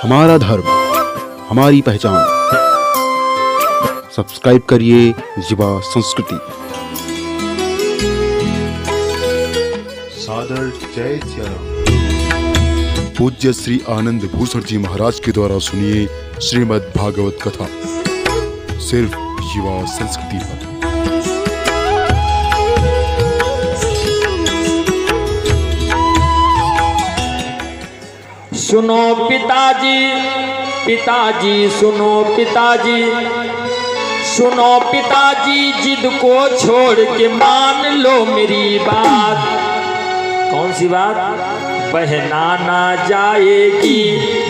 हमारा धर्म, हमारी पहचान। सब्सक्राइब करिए युवा संस्कृति। सादर जय सिया राम। पूज्य श्री आनंद भूषण जी महाराज के द्वारा सुनिए श्रीमद् भागवत कथा, सिर्फ युवा संस्कृति पर। सुनो पिताजी, पिताजी सुनो पिताजी, सुनो पिताजी, जिद को छोड़ के मान लो मेरी बात। कौन सी बात? बहना ना जाएगी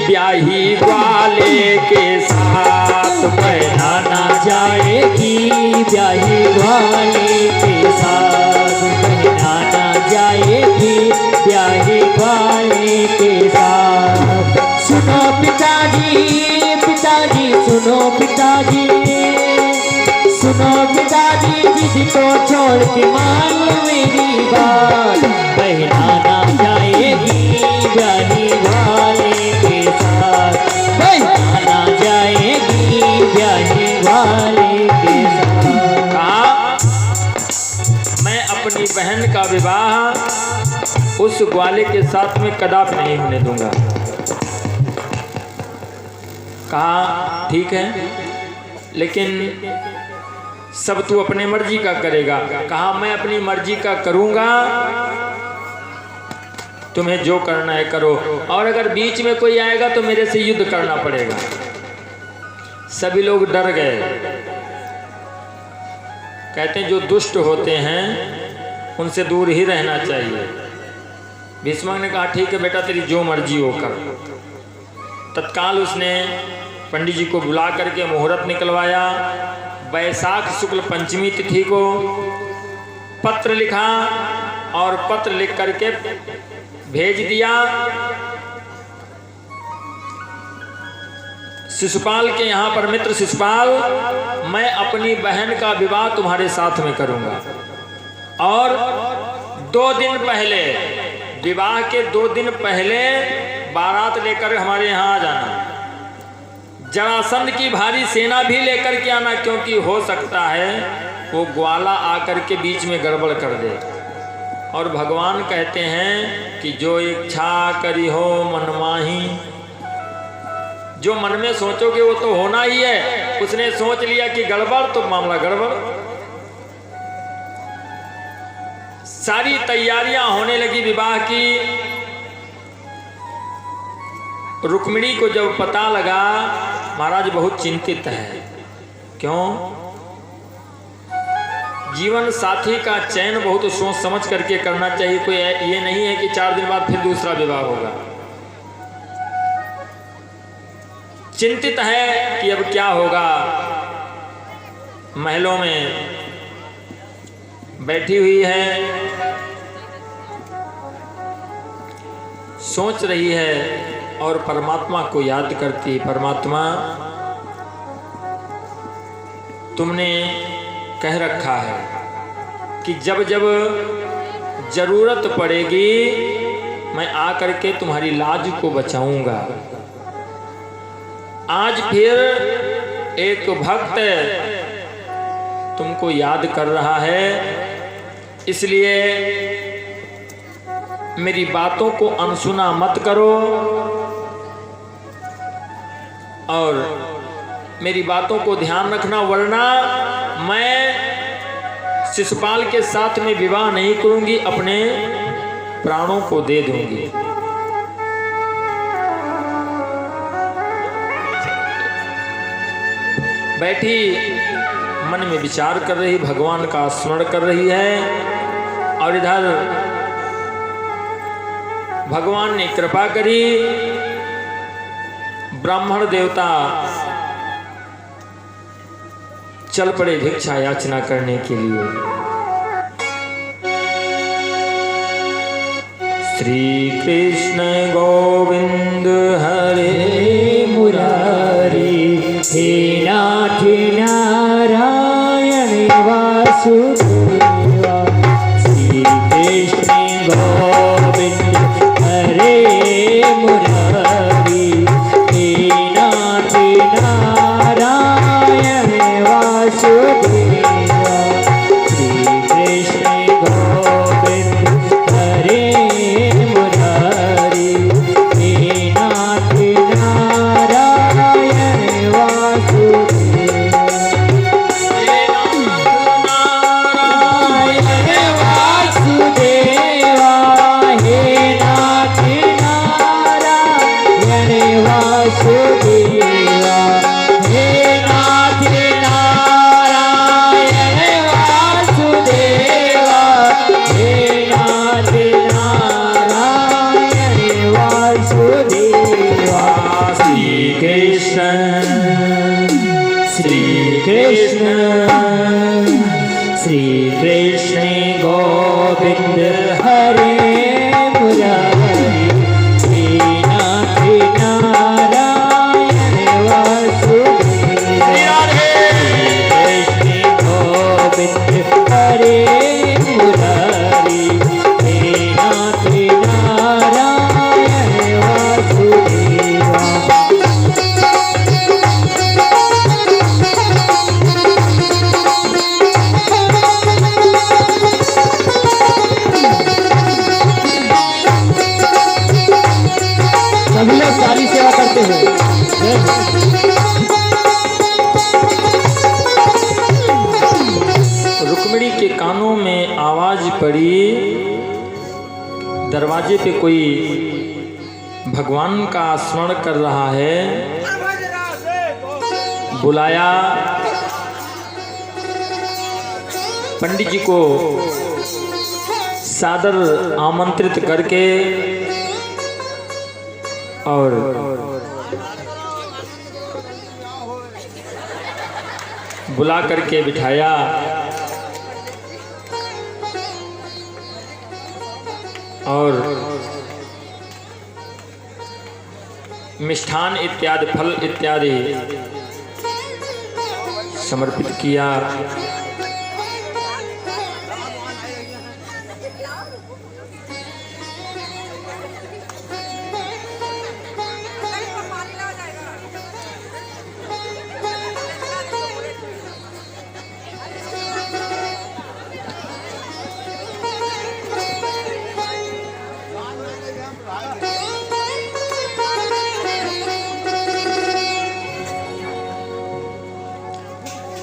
ब्याही वाले के साथ, बहना ना जाएगी ब्याही वाले के साथ, बहना ना जाएगी ब्याही वाले के साथ। सुनो पिताजी, पिताजी सुनो पिताजी, सुनो पिताजी, जिसको छोड़ के मान लो मेरी बात। बहना ना जाएगी ब्याही वाले के साथ, बहना ना जाएगी ब्याही वाले के साथ। कहा, मैं अपनी बहन का विवाह उस ग्वाले के साथ में कदापि नहीं होने दूंगा। कहा ठीक है, लेकिन सब तू अपने मर्जी का करेगा। कहा मैं अपनी मर्जी का करूंगा, तुम्हें जो करना है करो, और अगर बीच में कोई आएगा तो मेरे से युद्ध करना पड़ेगा। सभी लोग डर गए। कहते हैं जो दुष्ट होते हैं उनसे दूर ही रहना चाहिए। भीष्म ने कहा ठीक है बेटा, तेरी जो मर्जी हो कर। तत्काल उसने पंडित जी को बुला करके मुहूर्त निकलवाया। वैशाख शुक्ल पंचमी तिथि को पत्र लिखा और पत्र लिख करके भेज दिया। शिशुपाल के यहाँ पर, मित्र शिशुपाल, मैं अपनी बहन का विवाह तुम्हारे साथ में करूंगा, और 2 दिन पहले, विवाह के 2 दिन पहले बारात लेकर हमारे यहाँ आ जाना। जरासंध की भारी सेना भी लेकर के आना, क्योंकि हो सकता है वो ग्वाला आकर के बीच में गड़बड़ कर दे। और भगवान कहते हैं कि जो इच्छा करी हो मन माही, जो मन में सोचोगे वो तो होना ही है। उसने सोच लिया कि गड़बड़, तो मामला गड़बड़। सारी तैयारियां होने लगी विवाह की। रुक्मिणी को जब पता लगा, महाराज बहुत चिंतित है। क्यों? जीवन साथी का चयन बहुत सोच समझ करके करना चाहिए। कोई ये नहीं है कि 4 दिन बाद फिर दूसरा विवाह होगा। चिंतित है कि अब क्या होगा। महलों में बैठी हुई है, सोच रही है और परमात्मा को याद करती। परमात्मा, तुमने कह रखा है कि जब जब जरूरत पड़ेगी मैं आकर के तुम्हारी लाज को बचाऊंगा। आज फिर एक भक्त तुमको याद कर रहा है, इसलिए मेरी बातों को अनसुना मत करो और मेरी बातों को ध्यान रखना, वरना मैं शिशुपाल के साथ में विवाह नहीं करूंगी, अपने प्राणों को दे दूंगी। बैठी मन में विचार कर रही, भगवान का स्मरण कर रही है, और इधर भगवान ने कृपा करी। ब्राह्मण देवता चल पड़े भिक्षा याचना करने के लिए। श्री कृष्ण गोविंद हरे मुरारी, हे नाथ नारायण वासुदेवा। श्री कृष्ण गोविंद हरे मुरारी, हे वासुदेवा हे नाथ नारायण वासुदेवा हे नाथ नारायण वासुदेवा। श्री कृष्ण श्री कृष्ण श्री कृष्ण गोविंद हरे मुरारी हे नाथ नारायण वासुदेवा कृष्ण गोविंद हरे मुरारी हे नाथ नारायण वासुदेवा। सभी लोग सारी सेवा करते हुए रुक्मिणी के कानों में आवाज पड़ी, दरवाजे पे कोई भगवान का स्मरण कर रहा है। बुलाया, पंडित जी को सादर आमंत्रित करके और बुला करके बिठाया और मिष्ठान इत्यादि फल इत्यादि समर्पित किया।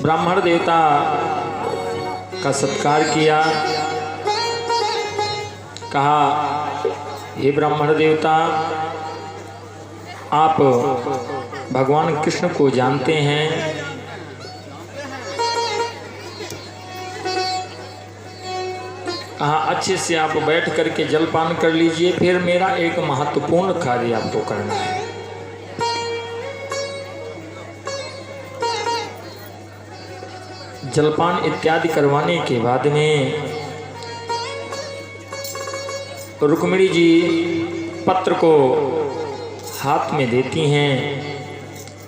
ब्राह्मण देवता का सत्कार किया। कहा, हे ब्राह्मण देवता, आप भगवान कृष्ण को जानते हैं। कहा, अच्छे से आप बैठ करके जलपान कर लीजिए, फिर मेरा एक महत्वपूर्ण कार्य आपको करना है। जलपान इत्यादि करवाने के बाद में रुक्मिणी जी पत्र को हाथ में देती हैं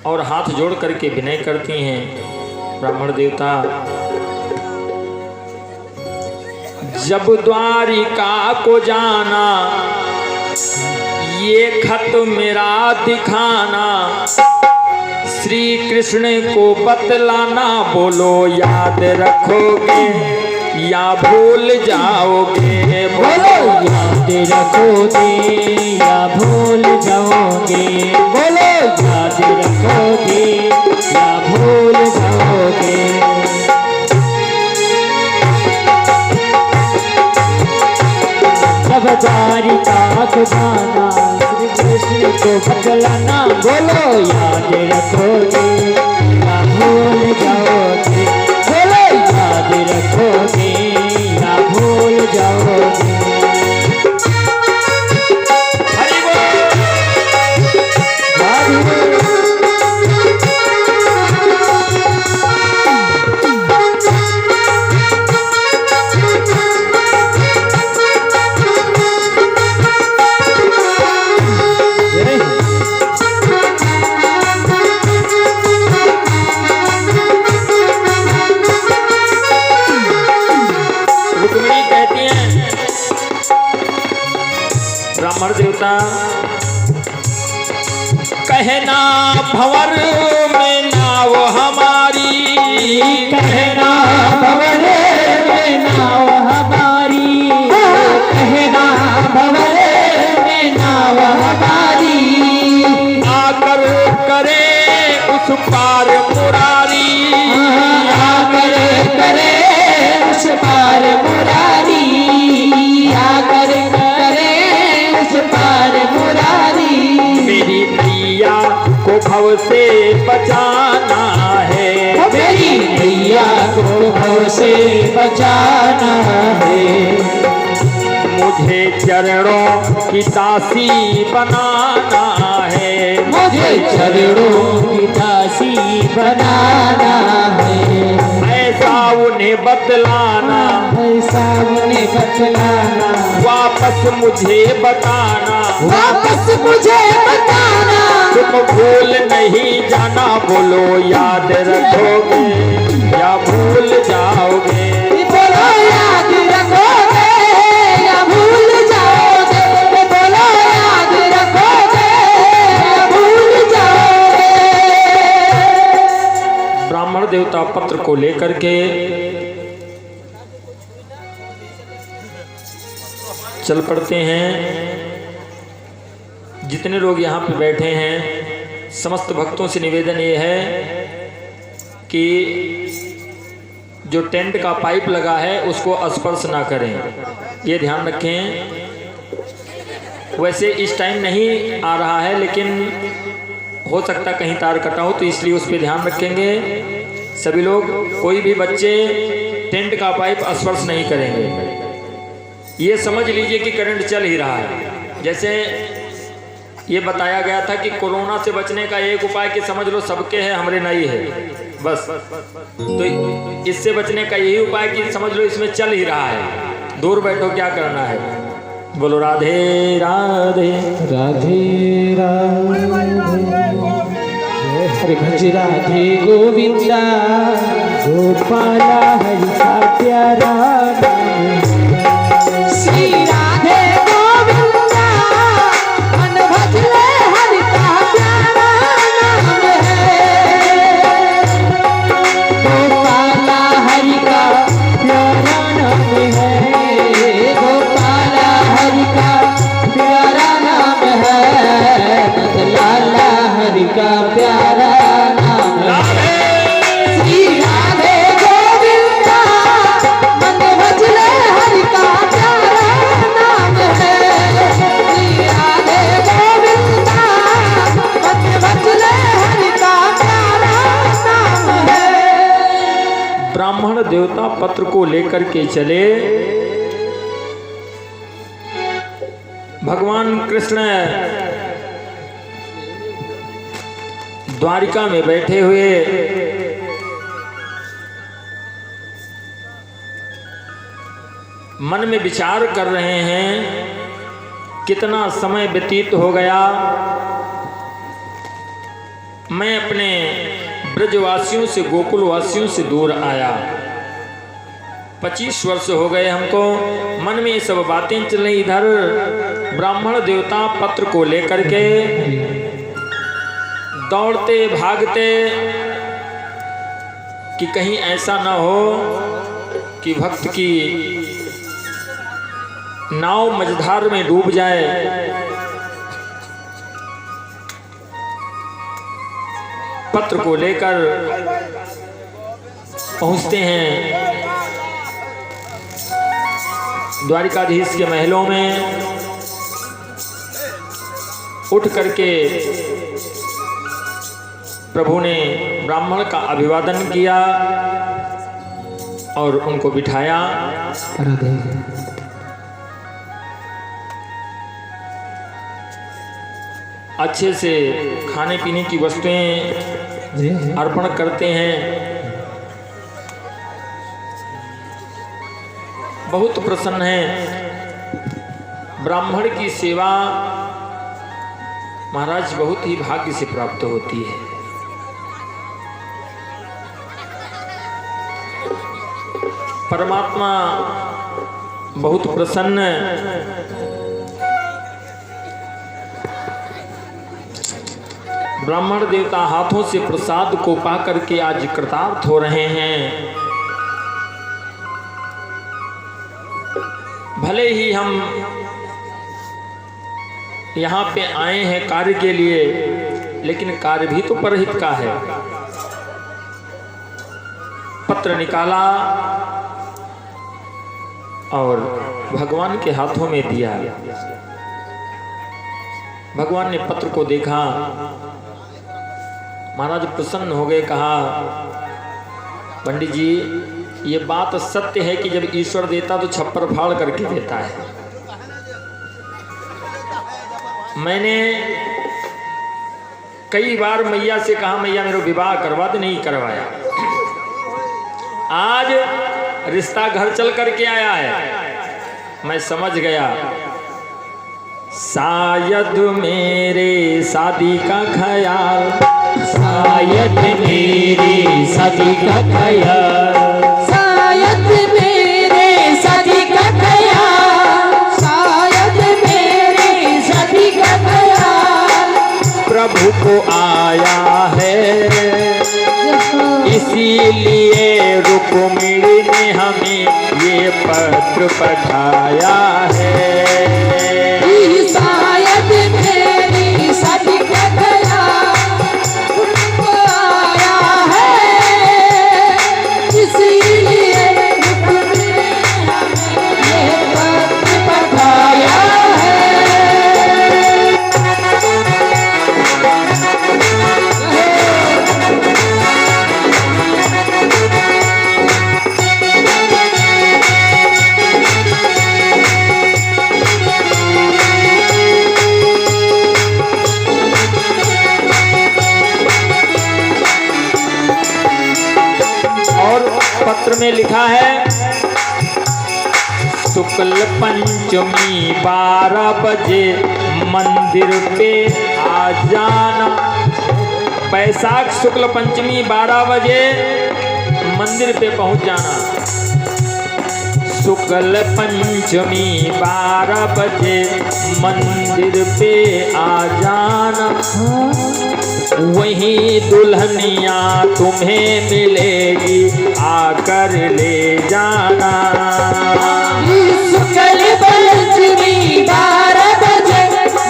और हाथ जोड़ करके विनय करती हैं, ब्राह्मण देवता, जब द्वारिका को जाना ये खत मेरा दिखाना, श्री कृष्ण को बतलाना, बोलो याद रखोगे या भूल जाओगे, बोलो याद रखोगे या भूल जाओगे, बोलो याद रखोगे या भूल जाओगे। जब द्वारिका को जाना श्री कृष्ण को बतलाना, बोलो याद रखोगे या भूल जाओगे, बोलो याद रखोगे या भूल जाओगे। हरि बोल। ब्राह्मण देवता, कहना भंवर में नाव हमारी, कहना भंवर में नाव हमारी, कहना भंवर में नाव हमारी, आकर करे उस पार मुरारी, आकर करे उस पार मुरारी, आकर करे उस पार मुरारी। मेरी नैया को भव से बचाना है, मेरी मैया को भव से बचाना है। मुझे चरणों की दासी बनाना है, मुझे चरणों की दासी बनाना है। ऐसा उन्हें बतलाना, ऐसा उन्हें बतलाना, वापस मुझे बताना, वापस मुझे बताना। तुम भूल नहीं जाना, बोलो याद रखोगे या भूल जाओगे, बोलो याद रखोगे या भूल जाओगे, बोलो याद रखोगे या भूल जाओगे। ब्राह्मण देवता पत्र को लेकर के चल पड़ते हैं। जितने लोग यहाँ पे बैठे हैं, समस्त भक्तों से निवेदन ये है कि जो टेंट का पाइप लगा है उसको स्पर्श ना करें, ये ध्यान रखें। वैसे इस टाइम नहीं आ रहा है, लेकिन हो सकता कहीं तार कटा हो, तो इसलिए उस पर ध्यान रखेंगे। सभी लोग, कोई भी बच्चे टेंट का पाइप स्पर्श नहीं करेंगे। ये समझ लीजिए कि करंट चल ही रहा है। जैसे ये बताया गया था कि कोरोना से बचने का एक उपाय कि समझ लो सबके है, हमरे नहीं है, बस। तो इससे बचने का यही उपाय कि समझ लो इसमें चल ही रहा है, दूर बैठो क्या करना है। बोलो राधे राधे राधे राधे, हरे भज राधे गोविंदा, गोपाला हरि का प्यारा नाम। श्री राधे गोविंदा, मन भज ले हरि का प्यारा नाम है। गोपाला हरि का प्यारा नाम है, गोपाला हरि का प्यारा नाम है, नंदलाला हरि का प्यारा नाम है। श्री राधे गोविंदा, मन भज ले हरि का प्यारा नाम है। श्री राधे गोविंदा, मन भज ले हरि का प्यारा नाम है। ब्राह्मण देवता पत्र को लेकर के चले। भगवान कृष्ण द्वारिका में बैठे हुए मन में विचार कर रहे हैं, कितना समय व्यतीत हो गया, मैं अपने ब्रजवासियों से, गोकुलवासियों से दूर आया। 25 वर्ष हो गए हमको। मन में ये सब बातें चल रही। इधर ब्राह्मण देवता पत्र को लेकर के दौड़ते भागते कि कहीं ऐसा ना हो कि भक्त की नाव मझधार में डूब जाए। पत्र को लेकर पहुंचते हैं द्वारिकाधीश के महलों में। उठ करके प्रभु ने ब्राह्मण का अभिवादन किया और उनको बिठाया। अच्छे से खाने पीने की वस्तुएं अर्पण करते हैं। बहुत प्रसन्न है। ब्राह्मण की सेवा महाराज बहुत ही भाग्य से प्राप्त होती है। परमात्मा बहुत प्रसन्न, ब्राह्मण देवता हाथों से प्रसाद को पा करके आज कृतार्थ हो रहे हैं। भले ही हम यहाँ पे आए हैं कार्य के लिए, लेकिन कार्य भी तो परहित का है। पत्र निकाला और भगवान के हाथों में दिया। भगवान ने पत्र को देखा, महाराज प्रसन्न हो गए, कहा पंडित जी ये बात सत्य है कि जब ईश्वर देता तो छप्पर फाड़ करके देता है। मैंने कई बार मैया से कहा मैया मेरा विवाह करवा दे, नहीं करवाया। आज रिश्ता घर चल करके आया है। मैं समझ गया शायद मेरे शादी का ख्याल, शायद मेरी शादी का ख्याल, शायद मेरे शादी का ख्याल, शायद मेरी शादी का ख्याल प्रभु को आया है, इसीलिए रुक्मिणी ने हमें ये पत्र पठाया है। शायद मेरी शादी का ख्याल उनको आया है, इसीलिए रुक्मिणी ने हमें ये पत्र पठाया है। पत्र में लिखा है शुक्ल पंचमी 12 बजे मंदिर पे आ जाना। बैसाख शुक्ल पंचमी 12 बजे मंदिर पे पहुंच जाना। शुक्ल पंचमी 12 बजे मंदिर पे आ जाना, वहीं दुल्हनिया तुम्हें मिलेगी आकर ले जाना। शुक्ल पंचमी 12 बजे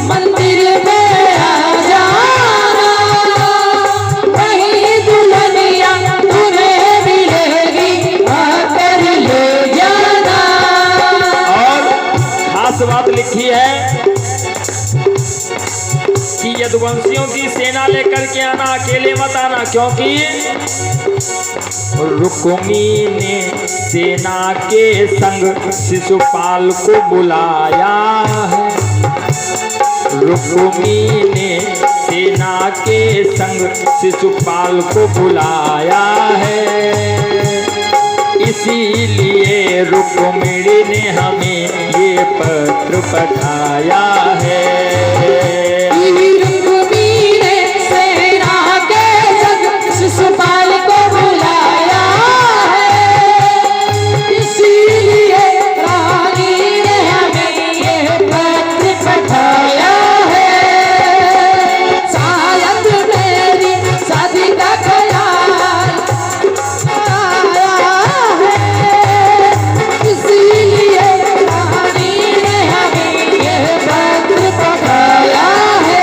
मंदिर में आ जाना, वहीं दुल्हनिया तुम्हें मिलेगी आकर ले जाना। और खास बात लिखी है कि यदुवंशियों की सेना लेकर के आना, अकेले मत आना, क्योंकि रुक्मिणी ने सेना के संग शिशुपाल को बुलाया है। रुक्मिणी ने सेना के संग शिशुपाल को बुलाया है, इसीलिए रुक्मिणी ने हमें ये पत्र पठाया है। शिशुपाल को बुलाया है, इसीलिए रानी ने हमें ये पत्र पठाया है। शायद मेरी शादी का ख्याल आया है, इसीलिए रानी ने हमें ये पत्र पठाया है।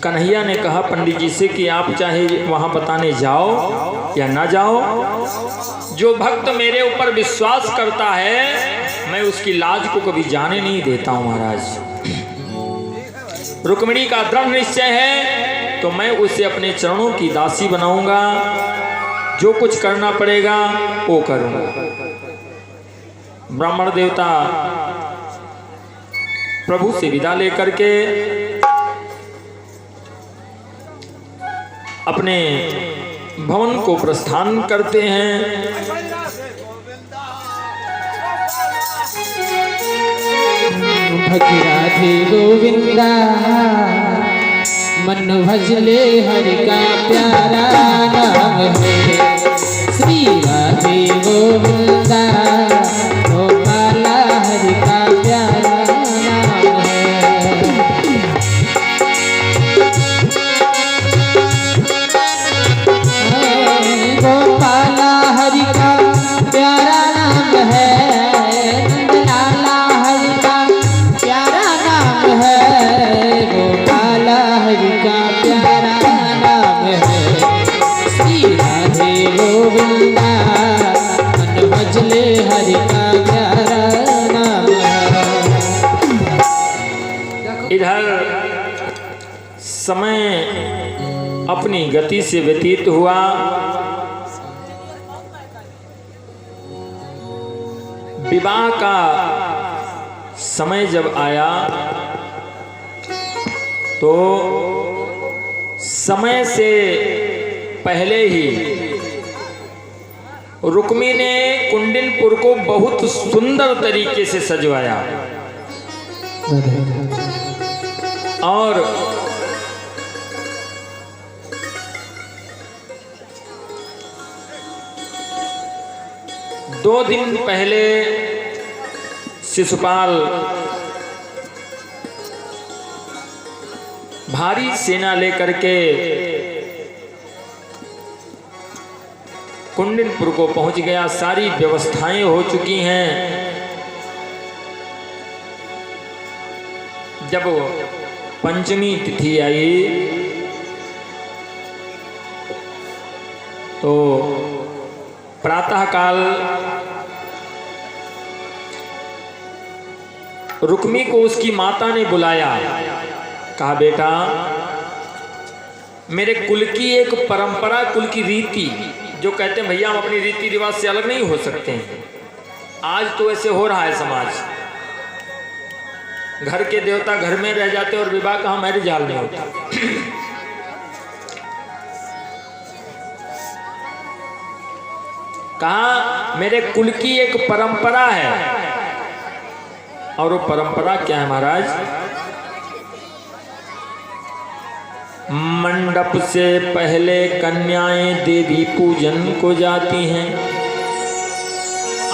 कन्हैया ने कहा पंडित जी से कि आप चाहे वहां बताने जाओ या ना जाओ, जो भक्त मेरे ऊपर विश्वास करता है मैं उसकी लाज को कभी जाने नहीं देता हूं महाराज। रुक्मिणी का दृढ़ निश्चय है तो मैं उसे अपने चरणों की दासी बनाऊंगा, जो कुछ करना पड़ेगा वो करूंगा। ब्राह्मण देवता प्रभु से विदा लेकर के अपने भवन को प्रस्थान करते हैं। भज राधे गोविंदा मन भजले हरि का प्यारा नाम है श्री राधे गोविंदा मन भजले हरि का प्यारा नाम। इधर समय अपनी गति से व्यतीत हुआ। विवाह का समय जब आया तो समय से पहले ही रुक्मी ने कुंडिनपुर को बहुत सुंदर तरीके से सजवाया और दो दिन पहले शिशुपाल भारी सेना लेकर के कुंडिनपुर को पहुंच गया। सारी व्यवस्थाएं हो चुकी हैं। जब पंचमी तिथि आई तो प्रातःकाल रुक्मी को उसकी माता ने बुलाया। कहा, बेटा, मेरे कुल की एक परंपरा, कुल की रीति, जो कहते हैं भैया हम अपनी रीति रिवाज से अलग नहीं हो सकते हैं। आज तो ऐसे हो रहा है समाज, घर के देवता घर में रह जाते और विवाह का मैरिज हाल नहीं होता। कहा, मेरे कुल की एक परंपरा है। और वो परंपरा क्या है महाराज? मंडप से पहले कन्याएं देवी पूजन को जाती हैं,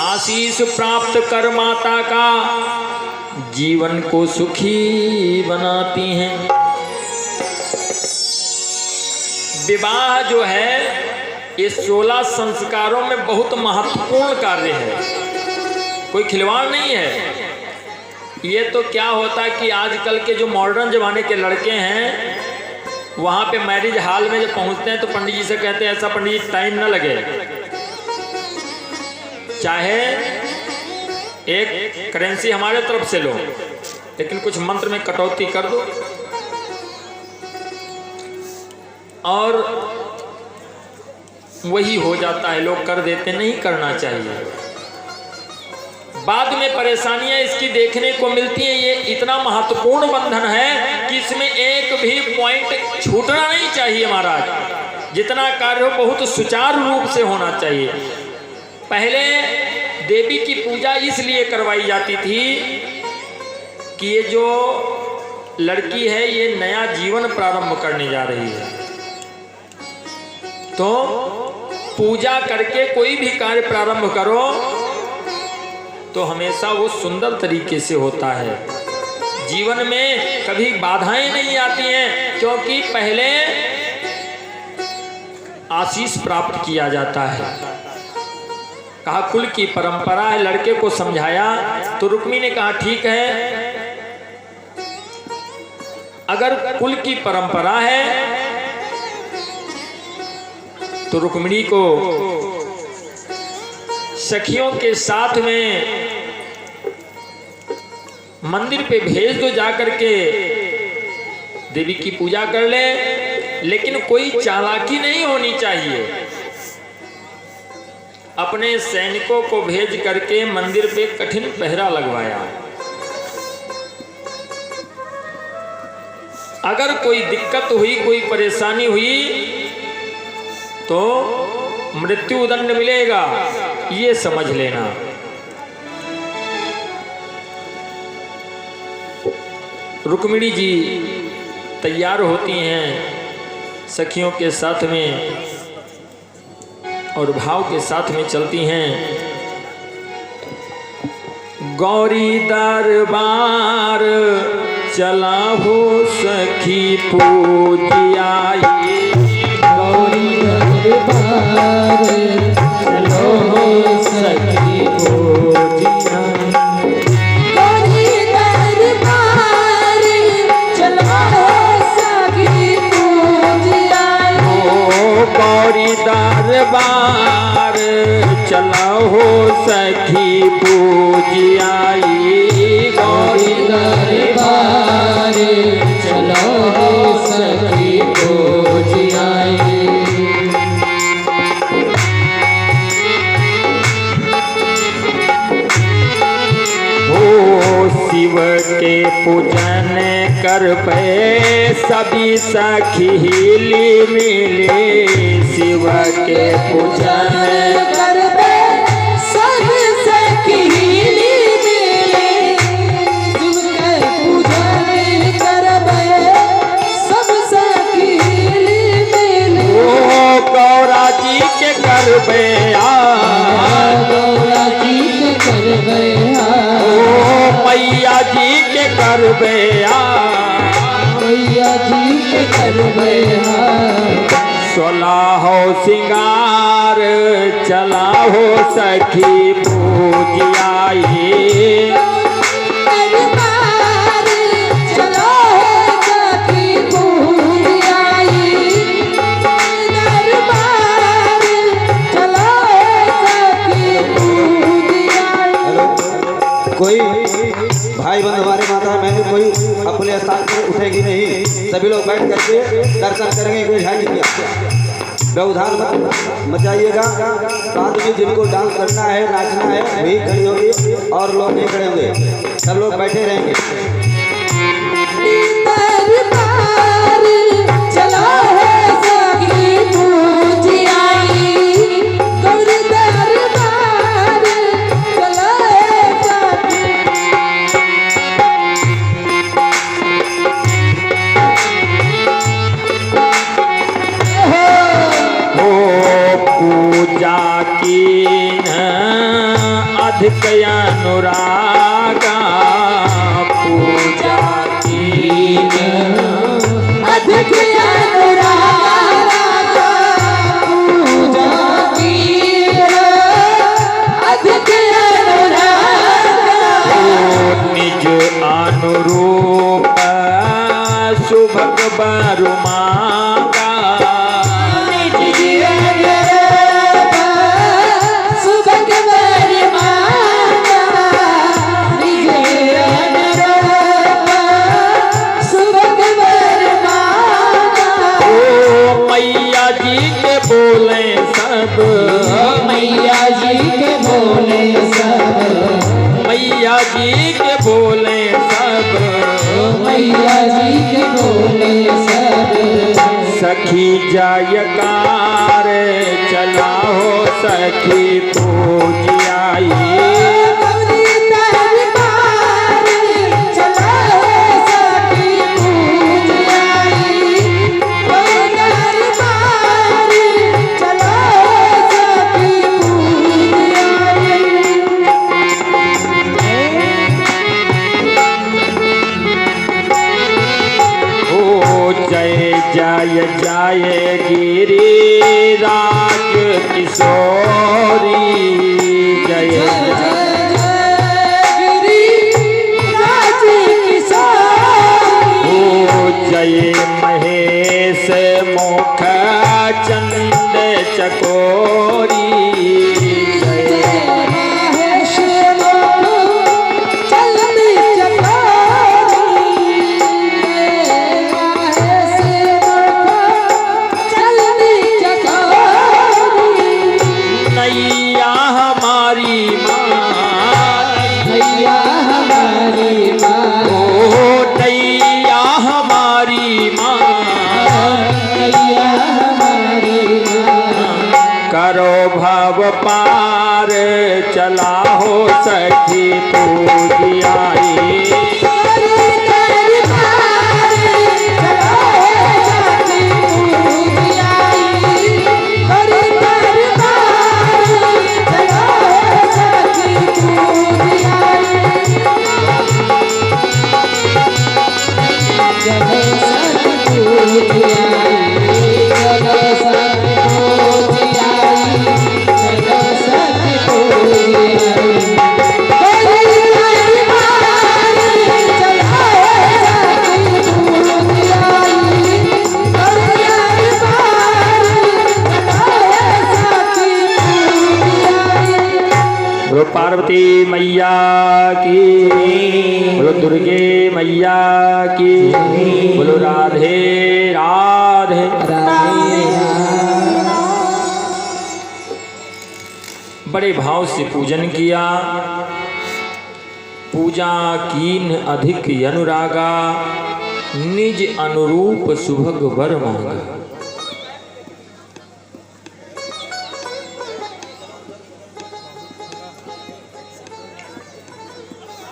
आशीष प्राप्त कर माता का जीवन को सुखी बनाती हैं। विवाह जो है ये 16 संस्कारों में बहुत महत्वपूर्ण कार्य है, कोई खिलवाड़ नहीं है। ये तो क्या होता है कि आजकल के जो मॉडर्न जमाने के लड़के हैं वहाँ पे मैरिज हॉल में जब पहुँचते हैं तो पंडित जी से कहते हैं ऐसा पंडित जी टाइम ना लगे, चाहे एक करेंसी हमारे तरफ से लो लेकिन कुछ मंत्र में कटौती कर दो। और वही हो जाता है, लोग कर देते, नहीं करना चाहिए। बाद में परेशानियां इसकी देखने को मिलती हैं। ये इतना महत्वपूर्ण बंधन है कि इसमें एक भी पॉइंट छूटना नहीं चाहिए महाराज। जितना कार्य हो बहुत सुचारू रूप से होना चाहिए। पहले देवी की पूजा इसलिए करवाई जाती थी कि ये जो लड़की है ये नया जीवन प्रारंभ करने जा रही है, तो पूजा करके कोई भी कार्य प्रारंभ करो तो हमेशा वो सुंदर तरीके से होता है। जीवन में कभी बाधाएं नहीं आती हैं, क्योंकि पहले आशीष प्राप्त किया जाता है। कहा कुल की परंपरा है, लड़के को समझाया तो रुक्मी ने कहा ठीक है, अगर कुल की परंपरा है तो रुक्मिणी को सखियों के साथ में मंदिर पे भेज दो, जाकर के देवी की पूजा कर ले। लेकिन कोई चालाकी नहीं होनी चाहिए। अपने सैनिकों को भेज करके मंदिर पे कठिन पहरा लगवाया। अगर कोई दिक्कत हुई, कोई परेशानी हुई तो मृत्यु दंड मिलेगा, ये समझ लेना। रुक्मिणी जी तैयार होती हैं सखियों के साथ में और भाव के साथ में चलती हैं। गौरी दरबार चला हो सखी पूजियाई, गौरी दरबार चलो हो सखी पूजियाई, गौरी दरबार चलो हो सखी पूजियाई, गौरी दरबार दरबार चला हो सखी पूजियाई गौरी दरबार चलो सखी पूजियाई। शिव के पूजन कर पे सभी सखी हिली मिली शिव के पूजन कर पे सब सखी हिली मिली शिव के पूजन कर पे सब सखी हिली मिली। ओ गौरा जी के कर पे गौरा जी के कर पे मैया जी के करबे मैया जी के करबे 16 सिंगार चला हो सखी पूजियाई दरबार चलो सखी पूजियाई। दरबार चलो सखी पूजियाई। कोई भाई बंद हमारे माता बहन कोई अपने स्थान पर उठेगी नहीं, सभी लोग बैठ करके दर्शन करेंगे। कोई ध्यान नहीं किया, व्यवधान मत जाइएगा। साथ में जिनको डांस करना है नाचना है वही खड़ी होगी और लोग नहीं खड़े होंगे, सब लोग बैठे रहेंगे। दरबार चलो सखी पूजियाई गौरी दरबार चलो सखी। पूजा की अधिक अनुरागा पूजा की अधिक अनुराग पूजा की अधिक अनुराग निज अनुरूप सुभग बरुमागा सुभग बरमाना निज अनुरूप सुभग बरमाना। ओ मैया जी के बोले सब मैया जी के बोले सब मैया जी के बोले सब मैया जी के बोले सब। सखी जयकार चला हो सखी पूजियाई गौरी दरबार चलो सखी पूजियाई गौरी दरबार चलो सखी पूजियाई। ओ जय जय जय गिरिराज किशोरी जय जय जय जय गिरिराज किशोरी ओ जय महेश मुख चंद चकोरी जय जय महेश मुख चंद चकोरी जय महेश मुख चंद चकोरी। नैया हमारी माँ भैया हमारी माँ ओ नैया हमारी माँ भैया हमारी माँ करो भव पार चला हो सखी पूजियाई गौरी दरबार चलो सखी पूजियाई गौरी दरबार चलो सखी पूजियाई। चलो सखी पूजियाई चलो सखी पूजियाई चलो सखी पूजियाई। गौरी दरबार बोलो पार्वती मैया की, बोलो दुर्गे मैया की, बोलो राधे राधे। बड़े भाव से पूजन किया। पूजा कीन अधिक अनुरागा, निज अनुरूप सुभग वर मांगा।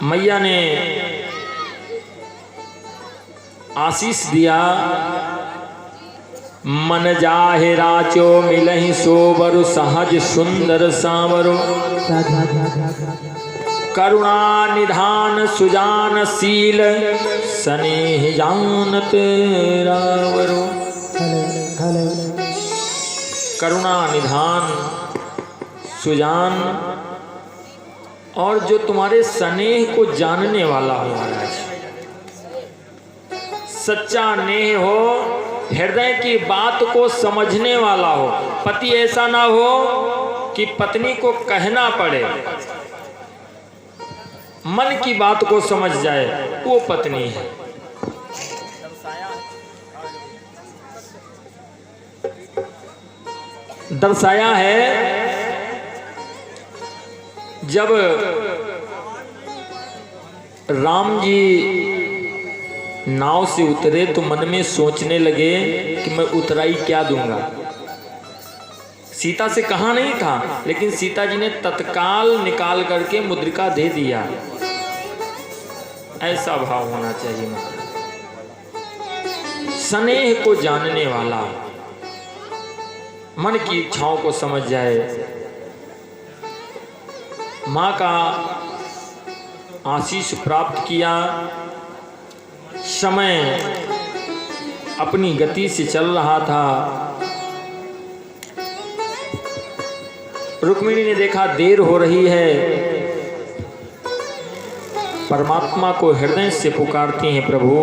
मैया ने आशीष दिया। मन जाहे राचो मिलहि सोबर, सहज सुंदर सांवरो। करुणा निधान सुजान शील, स्नेह जानत रावरो। करुणा निधान सुजान और जो तुम्हारे स्नेह को जानने वाला हो महाराज, सच्चा नेह हो, हृदय की बात को समझने वाला हो। पति ऐसा ना हो कि पत्नी को कहना पड़े, मन की बात को समझ जाए, वो पत्नी है। दर्शाया है जब राम जी नाव से उतरे तो मन में सोचने लगे कि मैं उतराई क्या दूंगा। सीता से कहा नहीं था, लेकिन सीता जी ने तत्काल निकाल करके मुद्रिका दे दिया। ऐसा भाव होना चाहिए। स्नेह को जानने वाला, मन की इच्छाओं को समझ जाए। माँ का आशीष प्राप्त किया। समय अपनी गति से चल रहा था। रुक्मिणी ने देखा देर हो रही है, परमात्मा को हृदय से पुकारती हैं, प्रभु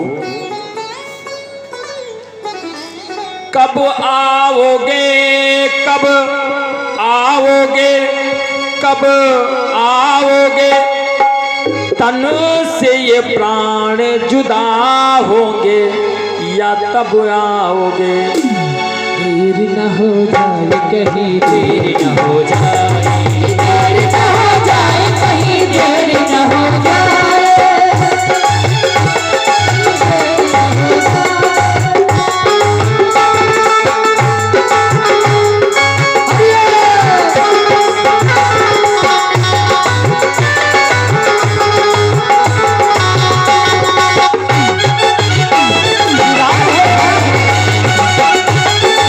कब आओगे, कब आओगे, कब आओगे, तन से ये प्राण जुदा होंगे, या तब आओगे। देर न हो जाए कहीं, देर न हो जाए, देर न हो जाए कहीं, देर न हो जाए। कब आओगे, कब आओगे, कब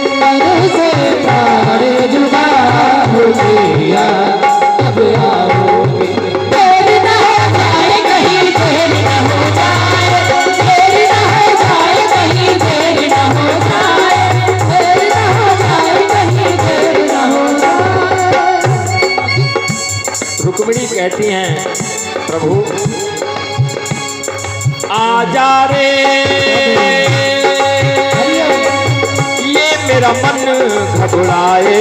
आओगे, तन से प्राण जुदा होंगे, या कब आओगे। देर न हो जाए कहीं, देर न हो जाए, देर न हो जाए कहीं, देर न हो जाए, देर न हो जाए कहीं, देर न हो जाए। रुक्मिणी कहती हैं, प्रभु आजा रे, ये मेरा मन घबराए।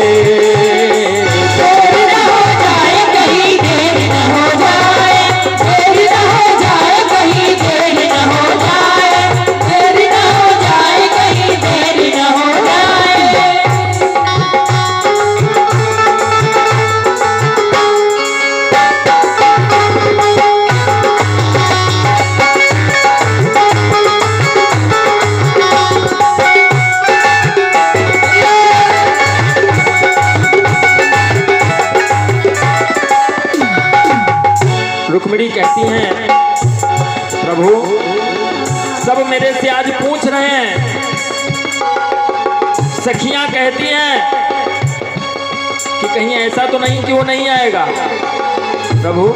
देर न हो जाए कहीं, देर न हो जाए, देर न हो जाए कहीं, देर न हो जाए, देर न हो जाए कहीं, देर न हो जाए। रुक्मिणी कहती हैं, प्रभु सब मेरे से आज पूछ रहे हैं। सखियां कहती हैं कि कहीं ऐसा तो नहीं कि वो नहीं आएगा। प्रभु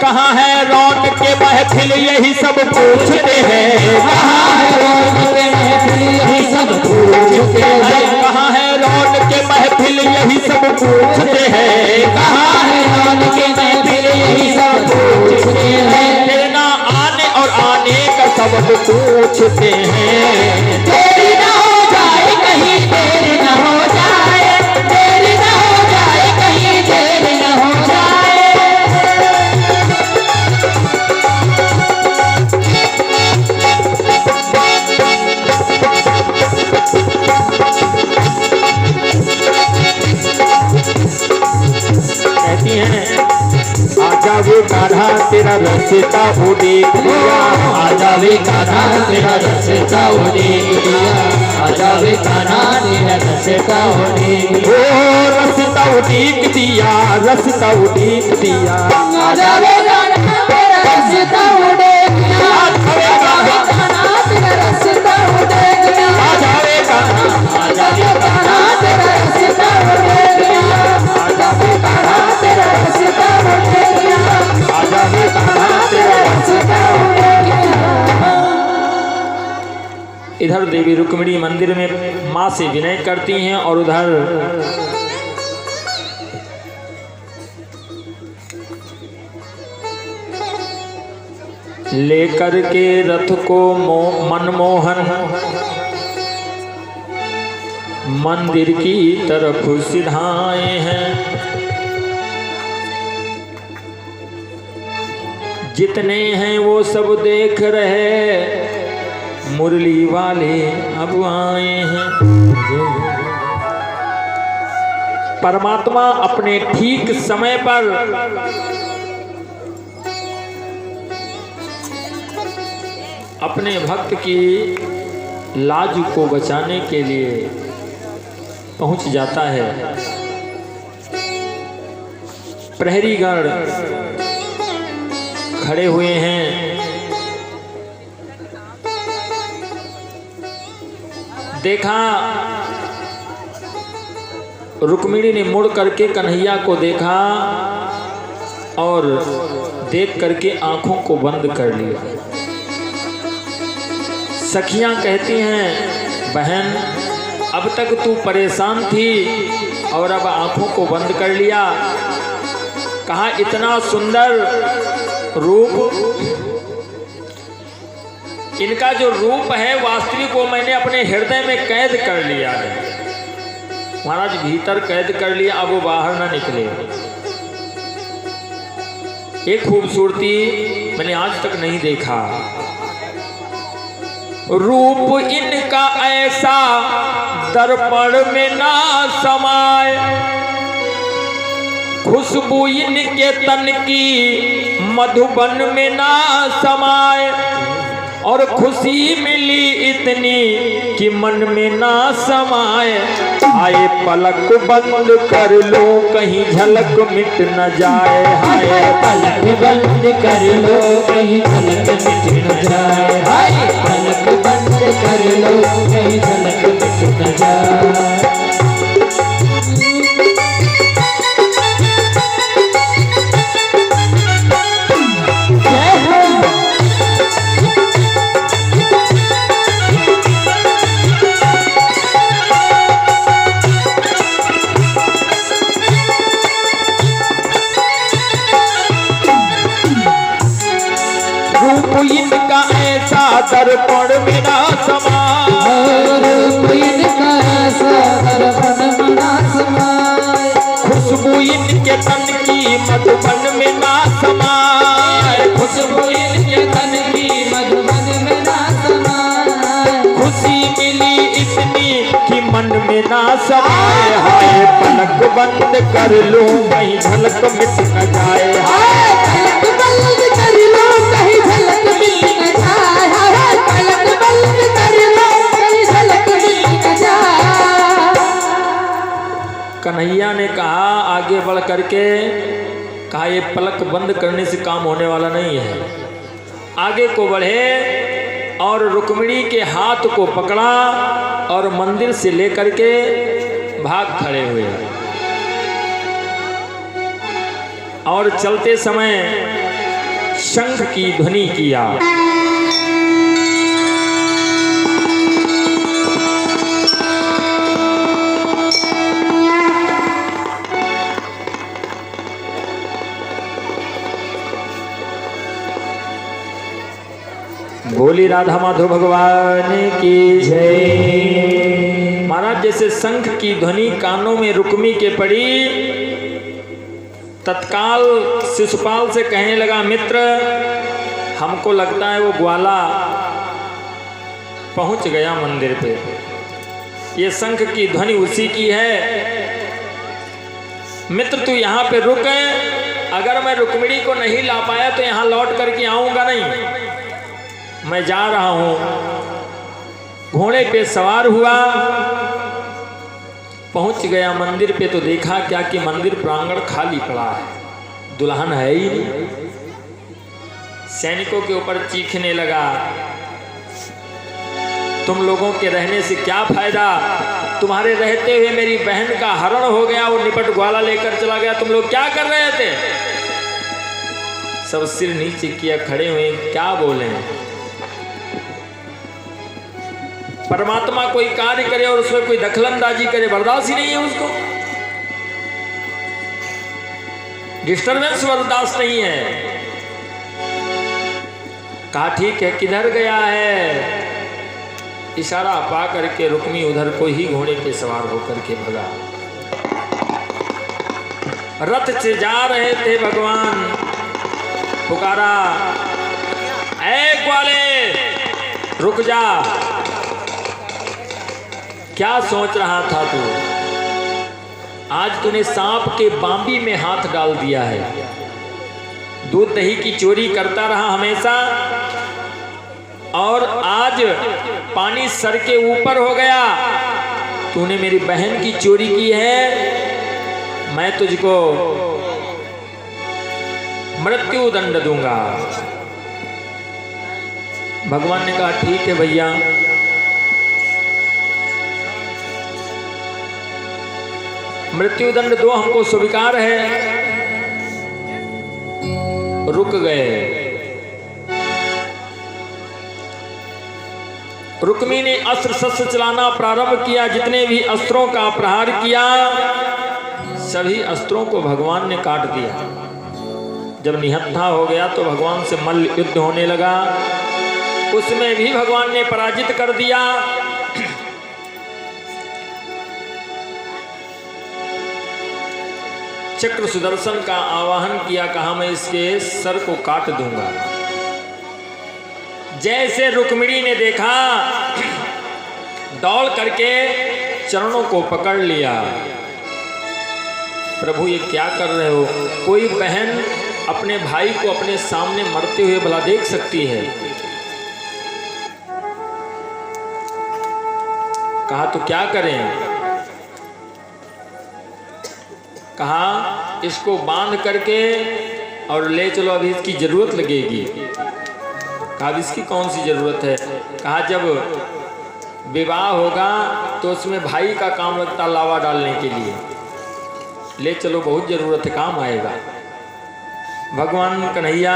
कहाँ है रौनक के महफिल, यही सब पूछते हैं। कहाँ है रौनक के महफिल, यही सब पूछते हैं। कहाँ है रौनक के महफिल, यही सब पूछते हैं। कहाँ है रौनक के महफिल, यही सब हैं, तेरे ना आने और आने का सबब पूछते हैं। देरी न हो जाए कहीं, देरी न हो जाए, देरी न हो जाए कहीं, देरी न हो जाए। कहती हैं आजा वे कान्हा तेरा रस्ता वो देख लिया, आजा वे कान्हा तेरा रस्ता वो देख लिया, आजा वे कान्हा तेरा रस्ता वो देख लिया, ओ रस्ता वो देख दिया, रस्ता वो देख दिया। आजा वे कान्हा तेरा रस्ता वो देख लिया, आजा वे कान्हा तेरा रस्ता वो देख लिया, आजा वे कान्हा, आजा वे कान्हा तेरा रस्ता वो देख लिया, आजा वे कान्हा तेरा रस्ता वो देख लिया, आजा वे कान्हा तेरा। रस्ता वो देख लिया। इधर देवी रुक्मिणी मंदिर में माँ से विनय करती हैं और उधर लेकर के रथ को मनमोहन मंदिर की तरफ सिधाए हैं। जितने हैं वो सब देख रहे, मुरली वाले अब आए हैं। परमात्मा अपने ठीक समय पर अपने भक्त की लाज को बचाने के लिए पहुंच जाता है। प्रहरीगण खड़े हुए हैं। देखा रुक्मिणी ने मुड़ करके कन्हैया को देखा और देख करके आंखों को बंद कर लिया। सखियां कहती हैं बहन अब तक तू परेशान थी और अब आंखों को बंद कर लिया। कहा इतना सुंदर रूप, इनका जो रूप है वास्तविक को मैंने अपने हृदय में कैद कर लिया है। महाराज भीतर कैद कर लिया, अब वो बाहर ना निकले। एक खूबसूरती मैंने आज तक नहीं देखा। रूप इनका ऐसा दर्पण में ना समाए, खुशबू इनके तन की मधुबन में ना समाए, और खुशी मिली इतनी कि मन में ना समाए। आए पलक बंद कर लो कहीं झलक मिट न जाए, हाय पलक बंद कर लो कहीं झलक मिट न जाए, हाय पलक बंद कर लो कहीं झलक मिट न जाए। इनका ऐसा दर्पण में ना समाए, इनका ऐसा दर्पण में ना समाए, खुशबू इनके तन की मधुबन में ना समाए, खुशबू इनके तन की मधुबन में ना समाए, खुशी मिली इतनी कि मन में ना समाए। हाय पलक बंद कर लो कहीं झलक मिट न जाए, हाय पलक बंद कर लो कहीं झलक मिट न जाए, हाय पलक बंद कर लो कहीं झलक मिट न जाए। कन्हैया ने कहा आगे बढ़ करके, कहा ये पलक बंद करने से काम होने वाला नहीं है। आगे को बढ़े और रुक्मिणी के हाथ को पकड़ा और मंदिर से लेकर के भाग खड़े हुए और चलते समय शंख की ध्वनि किया। बोली राधा माधव भगवान की जय। महाराज जैसे शंख की ध्वनि कानों में रुक्मी के पड़ी, तत्काल शिशुपाल से कहने लगा, मित्र हमको लगता है वो ग्वाला पहुंच गया मंदिर पे, ये शंख की ध्वनि उसी की है। मित्र तू यहाँ पे रुक, अगर मैं रुक्मिणी को नहीं ला पाया तो यहाँ लौट करके आऊंगा नहीं, मैं जा रहा हूं। घोड़े पे सवार हुआ, पहुंच गया मंदिर पे तो देखा क्या कि मंदिर प्रांगण खाली पड़ा है, दुल्हन है ही नहीं। सैनिकों के ऊपर चीखने लगा, तुम लोगों के रहने से क्या फायदा, तुम्हारे रहते हुए मेरी बहन का हरण हो गया, वो निपट ग्वाला लेकर चला गया, तुम लोग क्या कर रहे थे। सब सिर नीचे किया खड़े हुए, क्या बोले। परमात्मा कोई कार्य करे और उसमें कोई दखलंदाजी करे, बर्दाश्त ही नहीं है उसको, डिस्टर्बेंस बर्दाश्त नहीं है। कहा ठीक है, किधर गया है। इशारा पा करके रुक्मी उधर को ही घोड़े पे सवार होकर के भगा। रथ से जा रहे थे भगवान, पुकारा, ऐ ग्वाले रुक जा, क्या सोच रहा था तू, आज तूने सांप के बांबी में हाथ डाल दिया है, दूध दही की चोरी करता रहा हमेशा, और आज पानी सर के ऊपर हो गया, तूने मेरी बहन की चोरी की है, मैं तुझको मृत्यु दंड दूंगा। भगवान ने कहा ठीक है भैया, मृत्यु दंड दो, हमको स्वीकार है। रुक गए। रुक्मी ने अस्त्र शस्त्र चलाना प्रारंभ किया, जितने भी अस्त्रों का प्रहार किया सभी अस्त्रों को भगवान ने काट दिया। जब निहत्था हो गया तो भगवान से मल्ल युद्ध होने लगा, उसमें भी भगवान ने पराजित कर दिया। चक्र सुदर्शन का आवाहन किया, कहा मैं इसके सर को काट दूंगा। जैसे रुक्मिणी ने देखा, दौड़ करके चरणों को पकड़ लिया, प्रभु ये क्या कर रहे हो, कोई बहन अपने भाई को अपने सामने मरते हुए भला देख सकती है। कहा तो क्या करें, कहा इसको बांध करके और ले चलो, अभी इसकी जरूरत लगेगी। कहा इसकी कौन सी जरूरत है। कहा जब विवाह होगा तो उसमें भाई का काम लगता लावा डालने के लिए, ले चलो बहुत जरूरत है, काम आएगा। भगवान कन्हैया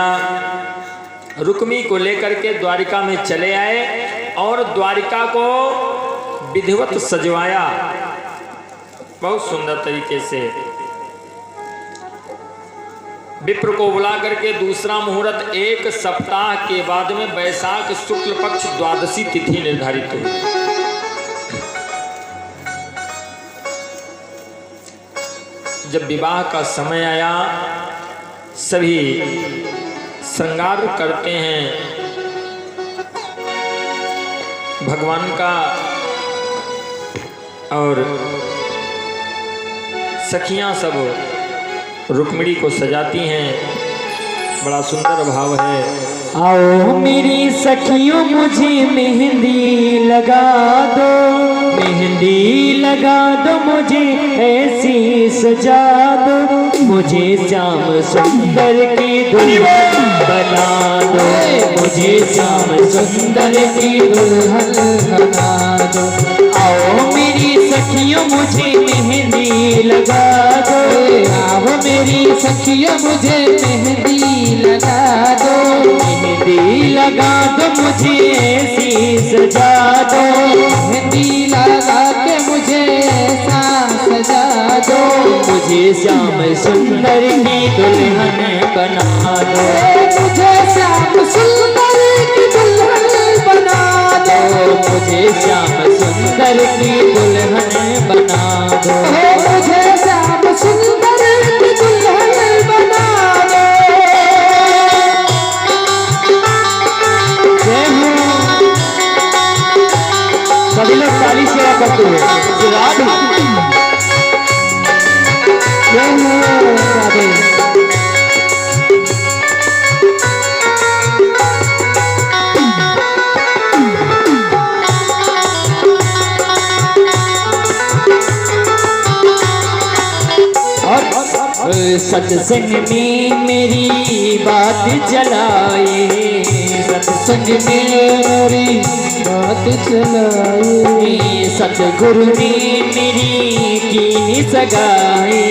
रुक्मी को लेकर के द्वारिका में चले आए और द्वारिका को विधिवत सजवाया बहुत सुंदर तरीके से। विप्र को बुला करके दूसरा मुहूर्त 1 सप्ताह के बाद में वैशाख शुक्ल पक्ष द्वादशी तिथि निर्धारित हुई। जब विवाह का समय आया, सभी श्रृंगार करते हैं भगवान का, और सखियां सब रुक्मिणी को सजाती हैं। बड़ा सुंदर भाव है। आओ मेरी सखियों मुझे मेहंदी लगा दो, मेहंदी लगा दो मुझे ऐसी सजा दो, मुझे श्याम सुंदर की दुल्हन बना दो, मुझे श्याम सुंदर की दुल्हन बना दो। आओ मेरी सखियों मुझे मेहंदी लगा दो, आओ मेरी सखियों मुझे मेहंदी लगा दो, मेहंदी लगा दो मुझे ऐसी सजा दो, मेहंदी लगा के मुझे ऐसा सजा दो, मुझे श्याम सुंदर की दुल्हन बना दो, मुझे श्याम सुंदर की दुल्हन मुझे श्याम सुंदर की दुल्हन बना दो, मुझे श्याम सुंदर की दुल्हन बना दो। जय हो। सभी लोग ताली सेवा करते हुए राधे जय हो राधे। सत्संग में मेरी बात चलाए, सत्संग में मेरी बात चलाए, सतगुरु ने मेरी कीन सगाई,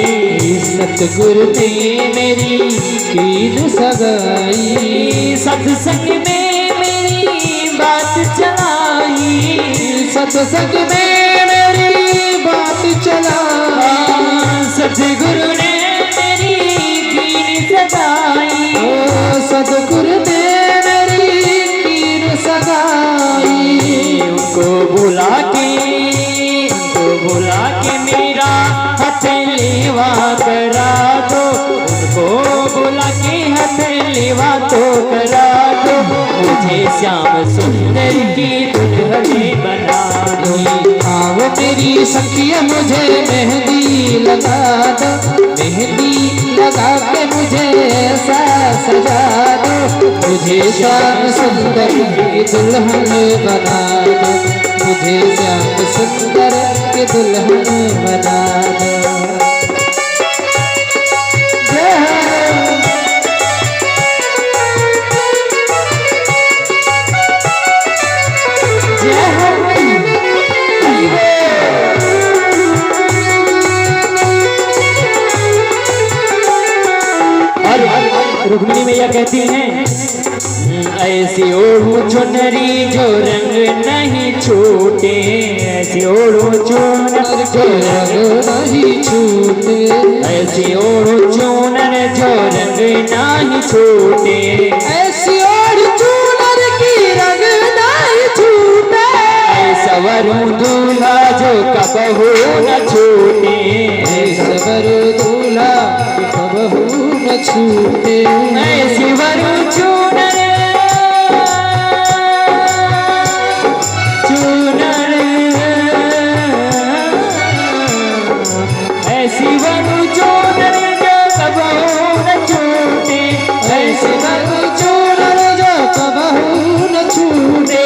सतगुरु ने मेरी कीन सगाई। सत्संग में मेरी बात चलाई, सत्संग में मेरी बात चलाई, सतगुरु ने सतगुरु ने मेरी कीन सगाई। उनको बुला के मेरा हथेलीवा करा दो, उनको बुला के हथेलीवा तो करा दो। मुझे श्याम सुंदर की दुल्हन बना दो। आओ मेरी सखिया मुझे मेहंदी लगा दो, मेहंदी लगा के मुझे ऐसा सजा दो। मुझे श्याम सुंदर की दुल्हन बना दो, मुझे श्याम सुंदर की दुल्हन बना दो। रुक्मिणी मैया कहती हैं, ऐसी ओढ़ू चुनरी जो रंग नहीं छूटे, ऐसी ओढ़ू चुनर जो रंग नहीं छूटे, ऐसी ओढ़ू चुनर जो रंग नहीं छूटे, ऐसी ओढ़ चुनर की रंग नहीं छूटे। ऐसा वरुण दूल्हा जो कबहू न छूटे, ऐसा वरुण दूल्हा कबहू न छूटे। ऐसी वरुण चुनर चुनर, ऐसी वरुण चुनर जो कबहू न छूटे, ऐसी वरुण चुनर जो कबहू न छूटे,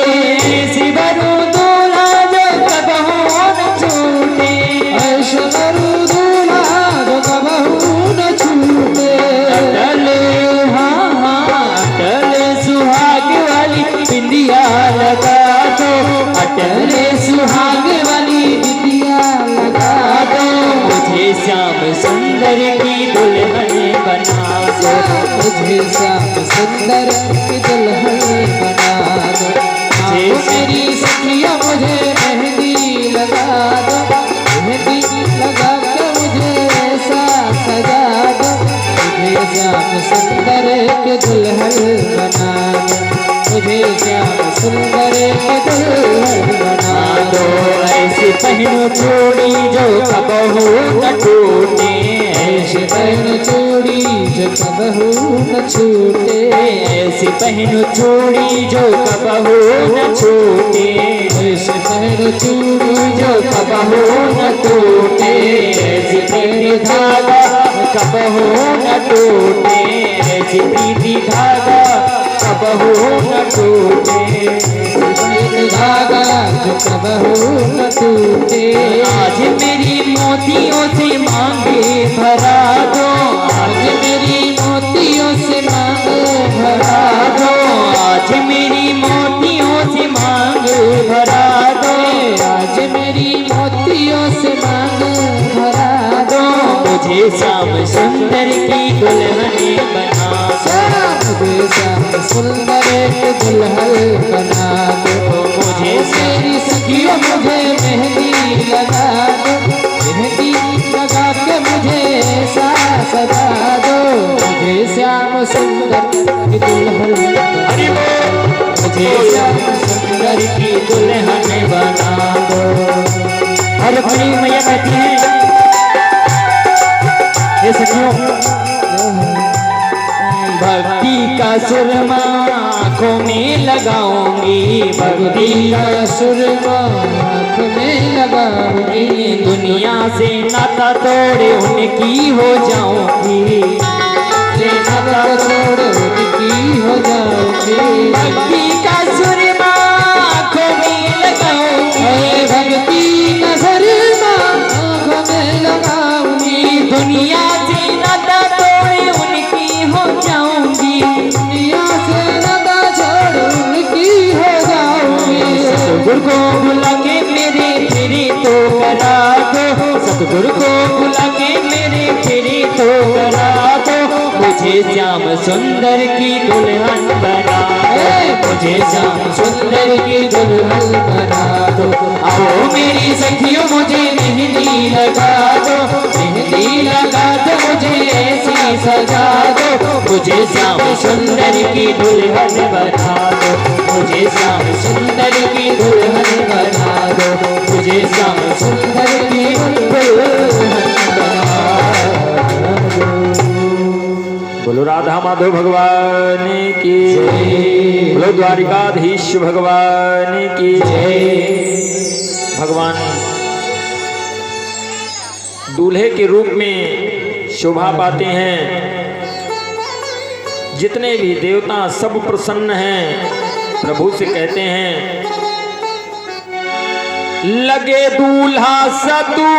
ऐसी वरुण दूल्हा जो कबहू न छूटे, ऐसी वरुण दूल्हा जो कबहू न छूटे। बिंदिया लगा दो, अटल सुहाग वाली बिंदिया लगा दो। मुझे श्याम सुंदर की दुल्हन बना दो, मुझे श्याम सुंदर की दुल्हन बना दो। मेरी सखिया मुझे मेहंदी लगा दो, मेहंदी लगा के मुझे ऐसा सजा दो। मुझे श्याम सुंदर की दुल्हन बना दो, मुझे श्याम सुंदर की दुल्हन बना दो। ऐसी पहनो चूड़ी जो कबहू न टूटे, ऐसी पहनो चूड़ी जो कबहू न छूटे, ऐसी पहनो चूड़ी जो कबहू न छूटे, ऐसी पहनो चूड़ी जो कबहू न टूटे, ऐसी प्रीति धागा कबहू न टूटे, ऐसी प्रीति धागा कबहू न टूटे, धागा जो कबहू न टूटे। आज मेरी मोतियों से मांगे भरा दो, आज मेरी मोतियों से मांगे भरा दो, आज मेरी मोतियों से मांगे भरा दो, आज मेरी मोतियों से मांगे भरा दो। मुझे श्याम सुंदर की दुल्हन बना दो, मुझे श्याम सुंदर की दुल्हन बना दो। मुझे मेरी सखियों मुझे मेहंदी लगा दो, मेहंदी लगा के मुझे ऐसा सजा दो। मुझे श्याम सुंदर की दुल्हन, मुझे श्याम सुंदर की दुल्हन भक्ति का सुरमा आँखों में लगाऊंगी, भक्ति का सुरमा आँखों में लगाऊंगी। दुनिया से नाता तोड़े उनकी हो जाऊंगी, नाता तोड़े उनकी हो जाऊंगी। भक्ति का सुरमा आँखों में लगाऊंगी, भक्ति का सुरमा आँखों में लगाऊंगी। दुनिया से नाता तोड़े उनकी हो जाऊंगी, दुनिया से नाता छोड़ उनकी हो जाऊंगी। सतगुरु को बुला के मेरे फिरी तो करा दो, सतगुरु को बुला के मेरे फिरी तो करा दो। मुझे श्याम सुंदर की दुल्हन बना दो, मुझे श्याम सुंदर की दुल्हन बना दो। आओ मेरी सखियों मुझे मेहंदी लगा दो, मेहंदी लगा दो मुझे ऐसी सजा दो। मुझे श्याम सुंदर की दुल्हन बना दो, मुझे श्याम सुंदर की दुल्हन बना दो, मुझे श्याम सुंदर की दुल्हन बना दो। बोलो राधा माधव भगवान की जय, बोलो द्वारिकाधीश भगवान की जय। भगवान दूल्हे के रूप में शोभा पाते हैं। जितने भी देवता सब प्रसन्न हैं, प्रभु से कहते हैं लगे दूल्हा सतु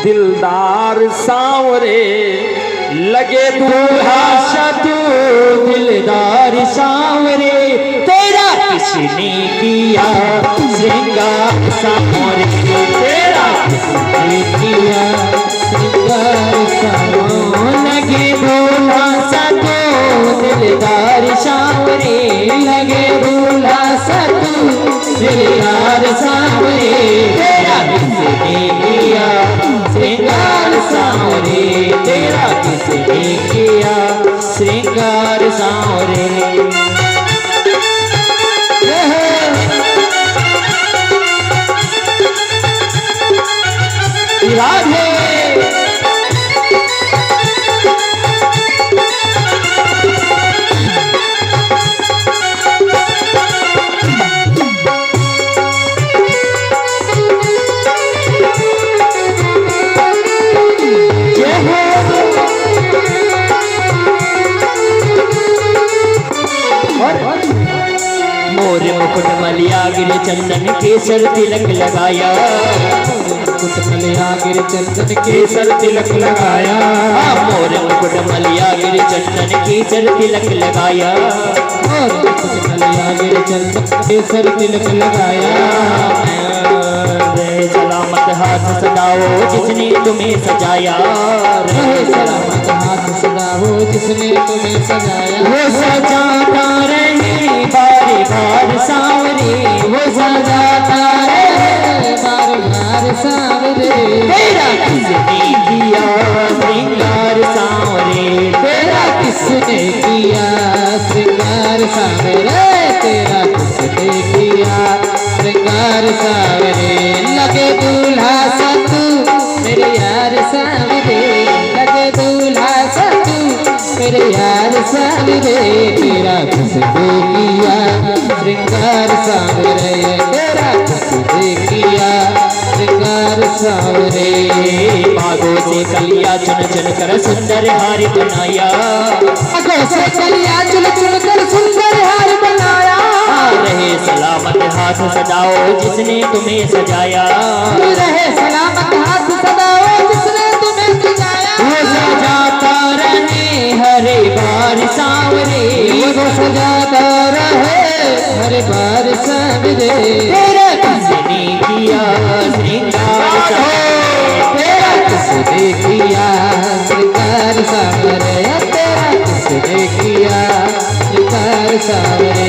दिलदार सांवरे, लगे दूल्हा सतु दिलदार सांवरे। तेरा किसने किया श्रृंगार सांवरे, तेरा किसने किया श्रृंगार सांवरे। लगे दूल्हा सतु दिलदार सांवरे, लगे दूल्हा सतु दिलदार सांवरे। तेरा किसने किया श्रृंगार सांवरे, तेरा किसने किया श्रृंगार सांवरे। राधे मोर मुकुट मलिया गिर चंदन केसर तिलक लगाया, मुकुट मलिया गिर चंदन केसर तिलक लगाया। मोर मुकुट मलिया गिर चंदन केसर तिलक लगाया, मोर मुकुट मलिया गिर चंदन केसर तिलक लगाया। रहे सलामत हाथ सदाओ जिसने तुम्हें सजाया, रहे सलामत हाथ सदाओ जिसने तुम्हें सजाया। वो सजाता रहे बार बार सांवरे, वो सजाता रहे बार बार सांवरे। तेरा किसने किया श्रृंगार सांवरे, तेरा किसने किया श्रृंगार सांवरे, तेरा किसने किया श्रृंगार सांवरे। लगे दूल्हा सतु मेरे यार सांवरे, लगे दूल्हा सतु मेरे यार सांवरे। तेरा किसने किया श्रृंगार सांवरे, तेरा किसने किया श्रृंगार सांवरे। भागों से कलिया चुन चुन कर सुंदर हार बनाया, भागों से कलिया चुन चुन कर सुंदर हार बनाया। रहे सलामत हाथ सजाओ जिसने तुम्हें सजाया, रहे सलामत हाथ सजाओ जिसने तुम्हें सजाया। वो सजाता रहे हरे बार सांवरे, वो सजाता रहे हरे बार सांवरे। तेरा किसने किया श्रृंगार सांवरे, तेरा किसने किया श्रृंगार सांवरे, तेरा किसने किया श्रृंगार सांवरे।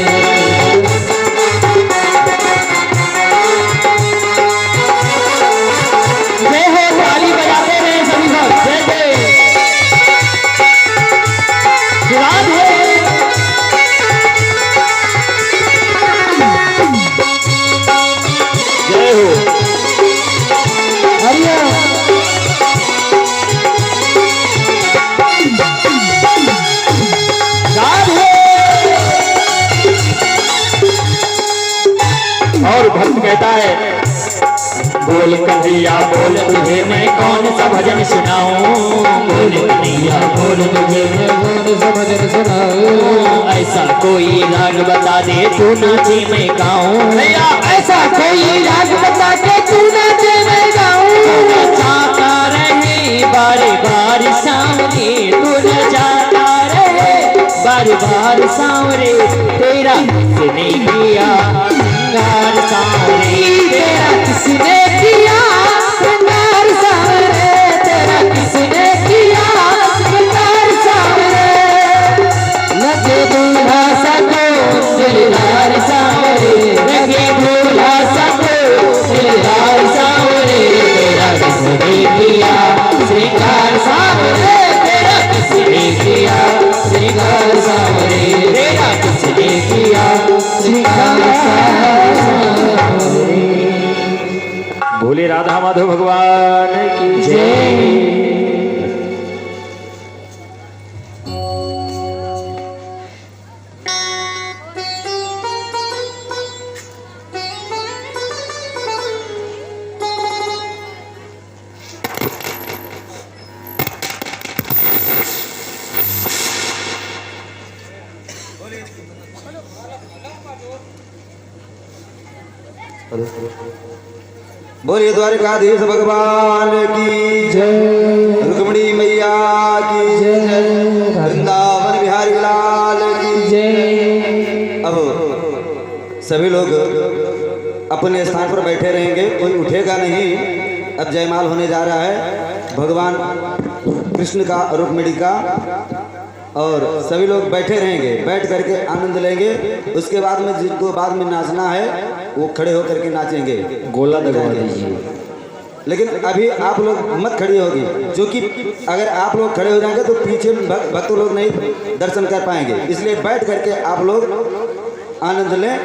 कहता है, बोल कन्हैया बोल तुझे मैं कौन सा भजन सुनाऊं, बोल कन्हैया बोल तुझे मैं कौन सा भजन सुनाऊं, ऐसा कोई राग बता दे तू नाचे मैं गाऊं, ऐसा कोई राग बता के तू नाचे मैं गाऊं, चाहता रहे बार बार सांवरे, तू नचाता रहे बार बार सांवरे, तेरा किसने किया श्रृंगार सांवरे, तेरा किसने किया श्रृंगार सांवरे, तेरा किसने किया श्रृंगार सांवरे, लगे दूल्हा सको दिलदार सांवरे, लगे दूल्हा सको दिलदार सांवरे, तेरा किसने किया श्रृंगार सांवरे, तेरा किसने किया श्रृंगार सांवरे, तेरा किसने किया श्रृंगार सांवरे। बोले राधा माधव भगवान की जय। बोलिए द्वारिकाधीश भगवान की जय, रुक्मिणी मैया की जय, वृंदावन बिहारी लाल की जय। अब सभी लोग अपने स्थान पर बैठे रहेंगे, कोई उठेगा नहीं। अब जयमाल होने जा रहा है भगवान कृष्ण का, रुक्मिणी का, और सभी लोग बैठे रहेंगे, बैठ करके आनंद लेंगे। उसके बाद में जिनको बाद में नाचना है वो खड़े होकर के नाचेंगे, गोला दगवा दीजिए। लेकिन अभी आप लोग मत खड़ी होगी, क्योंकि अगर आप लोग खड़े हो जाएंगे तो पीछे भक्त लोग नहीं दर्शन कर पाएंगे, इसलिए बैठ करके आप लोग आनंद लें।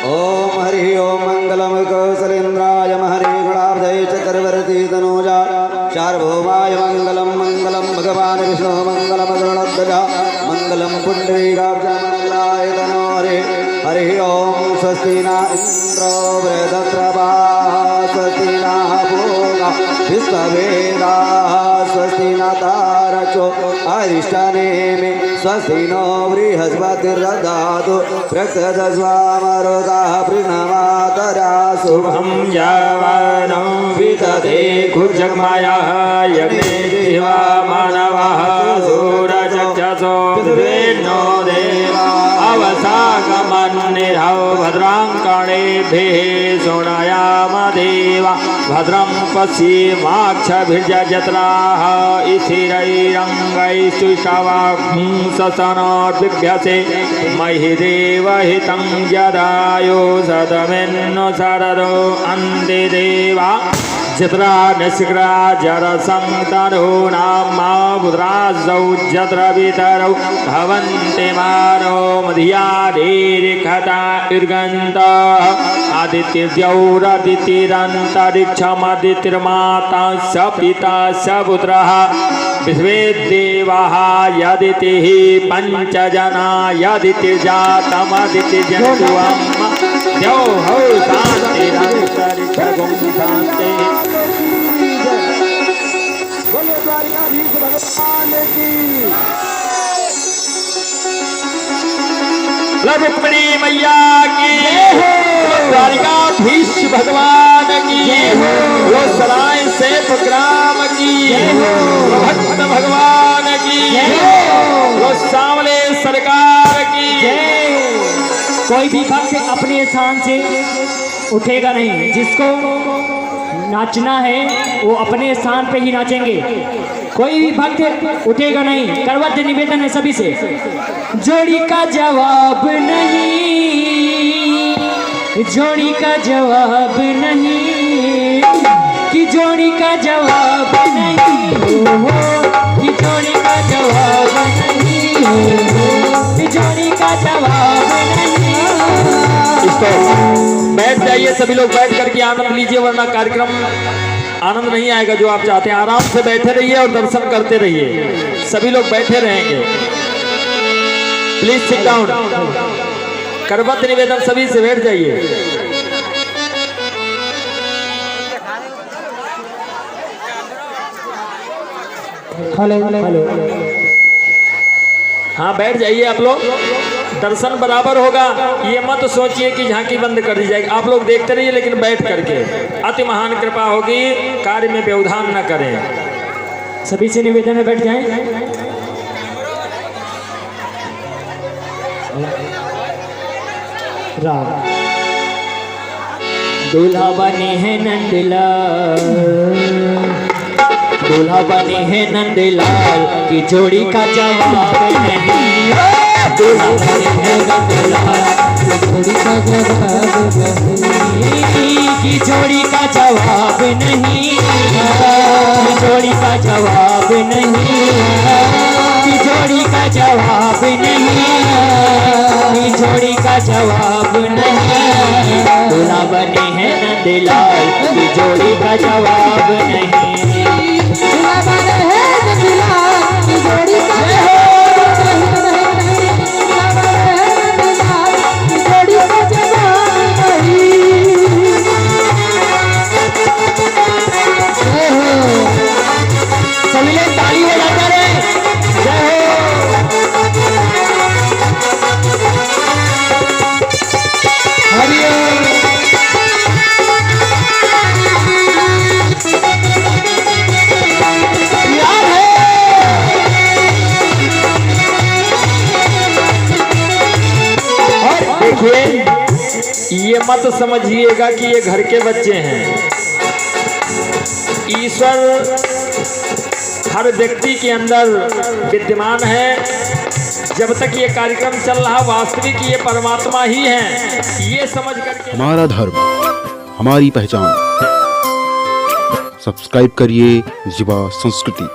ओम हरि ओम मंगलम कौशलेन्द्राय महरे गणाब्धये चक्रवर्ती तनूजा सार्वभौमाय मंगलम मंगलम भगवान विष्णु मंगलम गरुड़ध्वजा मंगलम पुंडरीकाक्षमंगलाय तनोहरे। हरि ओम स्वस्ति न इंद्रो वृद्धप्रभाः स्वस्ति नः पूर्वा विश्ववेदाः स्वस्ति न तारक्षो अरिष्टनेमि स्वस्ति नो बृहस्पतिर्दधातु रक्तदस्वामरुतः प्रणमातरा शुभं यावनं विदधे खुर्जगमायाः यज्ञे देवा मानवाः सूरचक्षसो द्वेनो देवा अवसागमन्निधौ भद्रां कर्णेभिः शृणुयामदेवा भद्रं पश्येमाक्षभिर्यजत्राः स्थिरैरङ्गैस्तुष्टवाग्ंससनोर्बिभ्यसे महि देवहितं यदायो सदमिन्नो शरदो अन्ते देवा जत्रा नशिक्रा जरसंतनूनां मा पुत्रासौ जत्र पितरौ भवन्ति मानो मधियाधीरिखता इर्गन्तः आदित्यद्यौरदितिरन्तरिक्षमदितिर्माता स पिता स पुत्रः विश्वे देवाः यदितिः पञ्चजना यदितिर्जातमदितिर्जन्तुवम् द्यौ हौ शान्तिरन्तरिक्षगुं शान्तिः। बोलो द्वारिकाधीश भगवान की। रुक्मिणी मैया की, द्वारिकाधीश भगवान की, सराय से ग्राम की, भक्त भगवान की, सांवले सरकार की। कोई भी भक्त अपने स्थान से उठेगा नहीं, जिसको नाचना है वो अपने स्थान पे ही नाचेंगे। कोई भी भक्त उठेगा नहीं। करवट निवेदन है सभी से, जोड़ी का जवाब नहीं, जोड़ी का जवाब नहीं, कि जोड़ी का जवाब नहीं हो, कि जोड़ी का जवाब नहीं हो, कि जोड़ी का जवाब नहीं। इसको बैठ जाइए, सभी लोग बैठ करके आनंद लीजिए, वरना कार्यक्रम आनंद नहीं आएगा जो आप चाहते हैं। आराम से बैठे रहिए और दर्शन करते रहिए, सभी लोग बैठे रहेंगे। Please sit down. करबद्ध निवेदन सभी से बैठ जाइए। हेलो। हाँ बैठ जाइए आप लोग, दर्शन बराबर होगा। ये मत सोचिए कि झांकी बंद कर दी जाएगी, आप लोग देखते रहिए लेकिन बैठ करके। अति महान कृपा होगी, कार्य में व्यवधान न करें। सभी से निवेदन है बैठ जाएं। राम दूल्हा बने हैं नंदलाल, दूल्हा बने हैं नंदलाल की जोड़ी का जवाब नहीं। दूल्हा बने हैं नंदलाल की जोड़ी का जवाब नहीं, की जोड़ी का जवाब नहीं, की जोड़ी का जवाब नहीं, की जोड़ी का जवाब नहीं। दूल्हा बने हैं नंदलाल की जोड़ी का जवाब नहीं। सभी लोग ताली बजाते रहे। जय हो। हरिओम। याद है। और देखिए, ये मत समझिएगा कि ये घर के बच्चे हैं। ईश्वर हर व्यक्ति के अंदर विद्यमान है। जब तक ये कार्यक्रम चल रहा, वास्तविक ये परमात्मा ही है, ये समझ करके। हमारा धर्म, हमारी पहचान। सब्सक्राइब करिए युवा संस्कृति।